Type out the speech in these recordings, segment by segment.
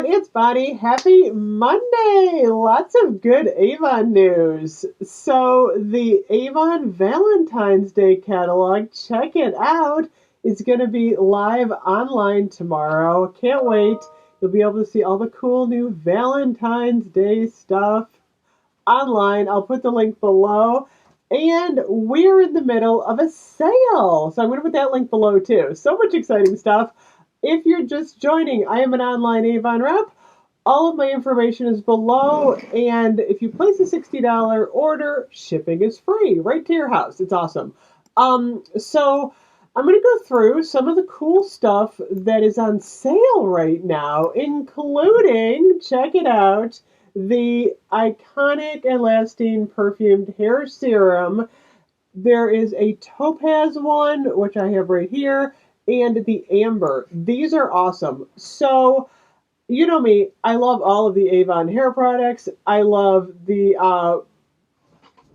it's Bonnie. Happy Monday! Lots of good Avon news. So, the Avon Valentine's Day catalog, check it out, is going to be live online tomorrow. Can't wait. You'll be able to see all the cool new Valentine's Day stuff online. I'll put the link below. And we're in the middle of a sale. So I'm going to put that link below too. So much exciting stuff. If you're just joining, I am an online Avon rep. All of my information is below. And if you place a $60 order, shipping is free right to your house. It's awesome. So I'm going to go through some of the cool stuff that is on sale right now, including, check it out, the iconic and lasting perfumed hair serum. There is a topaz one, which I have right here, and the amber. These are awesome. So, you know me, I love all of the Avon hair products. I love the,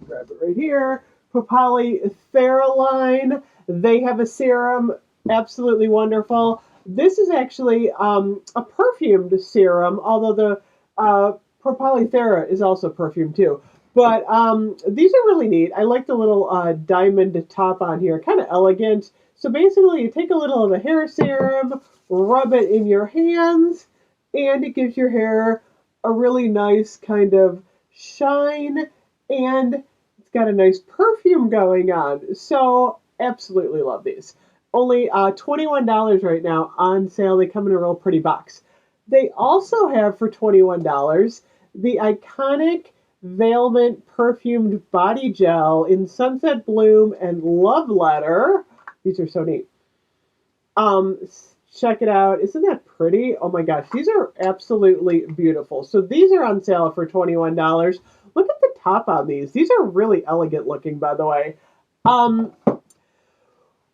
grab it right here, Propali Theraline. They have a serum, absolutely wonderful. This is actually a perfumed serum, although the Propalithera is also perfumed too. But these are really neat. I like the little diamond top on here, kind of elegant. So basically, you take a little of the hair serum, rub it in your hands, and it gives your hair a really nice kind of shine, and it's got a nice perfume going on. So absolutely love these. Only $21 right now on sale. They come in a real pretty box. They also have for $21 the iconic Veilment perfumed body gel in Sunset Bloom and Love Letter. These are so neat. Check it out. Isn't that pretty? Oh my gosh, these are absolutely beautiful. So these are on sale for $21. Look at the top on these. These are really elegant looking, by the way.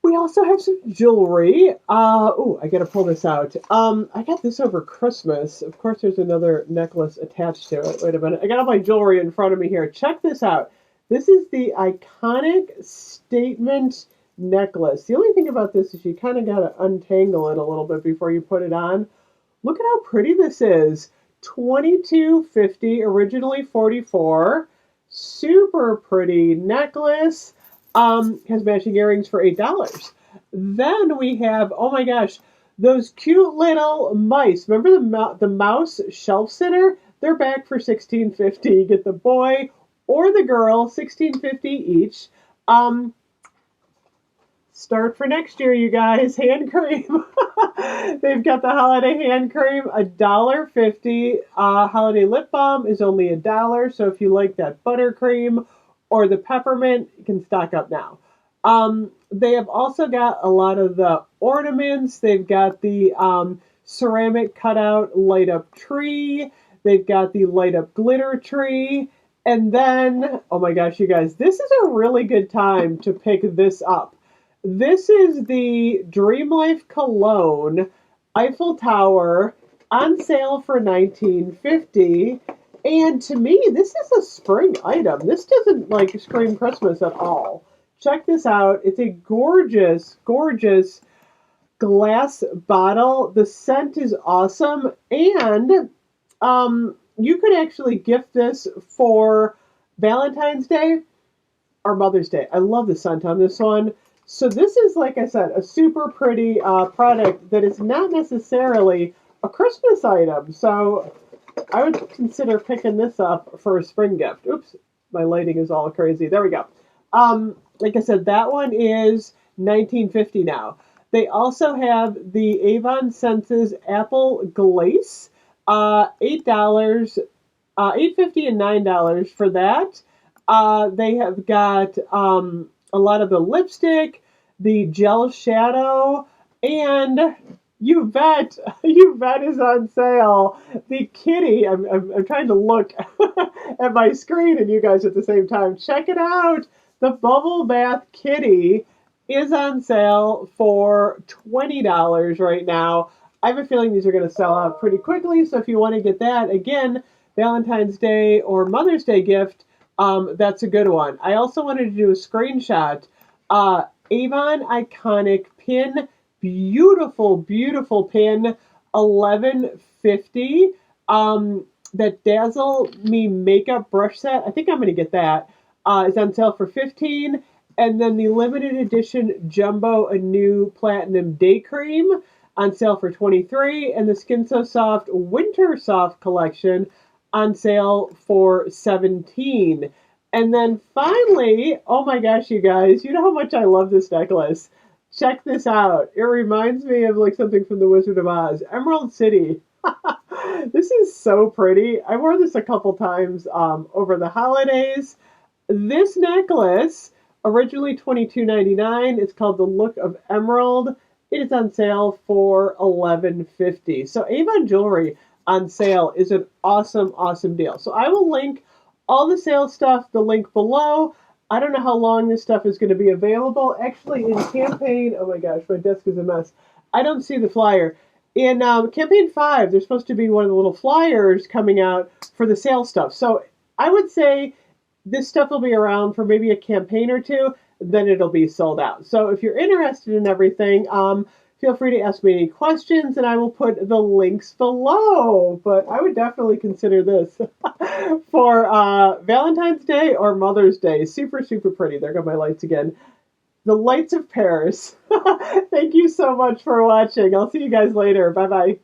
We also have some jewelry. Oh, I gotta pull this out. I got this over Christmas. Of course, there's another necklace attached to it. Wait a minute. I got all my jewelry in front of me here. Check this out. This is the iconic statement necklace. The only thing about this is you kind of gotta untangle it a little bit before you put it on. Look at how pretty this is. $22.50, originally $44. Super pretty necklace. Has matching earrings for $8. Then we have, oh my gosh, those cute little mice. Remember the mouse shelf sitter? They're back for $16.50. You get the boy or the girl, $16.50 each. Start for next year, you guys. Hand cream. They've got the holiday hand cream, $1.50. Holiday lip balm is only $1. So if you like that buttercream or the peppermint, you can stock up now. They have also got a lot of the ornaments. They've got the ceramic cutout light up tree. They've got the light up glitter tree. And then, oh my gosh, you guys, this is a really good time to pick this up. This is the Dream Life Cologne Eiffel Tower on sale for $19.50. And to me, this is a spring item. This doesn't like scream Christmas at all. Check this out. It's a gorgeous, gorgeous glass bottle. The scent is awesome. And you could actually gift this for Valentine's Day or Mother's Day. I love the scent on this one. So this is, like I said, a super pretty product that is not necessarily a Christmas item. So I would consider picking this up for a spring gift. Oops, my lighting is all crazy. There we go. Like I said, that one is $19.50 now. They also have the Avon Senses Apple Glace, $8, $8.50 and $9 for that. They have got a lot of the lipstick, the gel shadow, and you bet is on sale. The kitty, I'm trying to look at my screen and you guys at the same time. Check it out. The Bubble Bath Kitty is on sale for $20 right now. I have a feeling these are going to sell out pretty quickly, so if you want to get that, again, Valentine's Day or Mother's Day gift, that's a good one. I also wanted to do a screenshot. Avon Iconic Pin. Beautiful, beautiful pin. $11.50. That Dazzle Me makeup brush set, I think I'm going to get that, is on sale for $15. And then the limited edition Jumbo A New Platinum Day Cream on sale for $23. And the Skin So Soft Winter Soft collection on sale for $17. And then finally, oh my gosh, you guys, you know how much I love this necklace. Check this out. It reminds me of like something from The Wizard of Oz. Emerald City. This is so pretty. I wore this a couple times over the holidays. This necklace, originally $22.99, it's called the Look of Emerald. It is on sale for $11.50. So Avon Jewelry on sale is an awesome, awesome deal. So I will link all the sale stuff, the link below. I don't know how long this stuff is going to be available. Actually, in campaign, oh my gosh, my desk is a mess. I don't see the flyer. In campaign 5, there's supposed to be one of the little flyers coming out for the sale stuff. So I would say this stuff will be around for maybe a campaign or two, then it'll be sold out. So if you're interested in everything, feel free to ask me any questions, and I will put the links below. But I would definitely consider this for Valentine's Day or Mother's Day. Super, super pretty. There go my lights again. The Lights of Paris. Thank you so much for watching. I'll see you guys later. Bye-bye.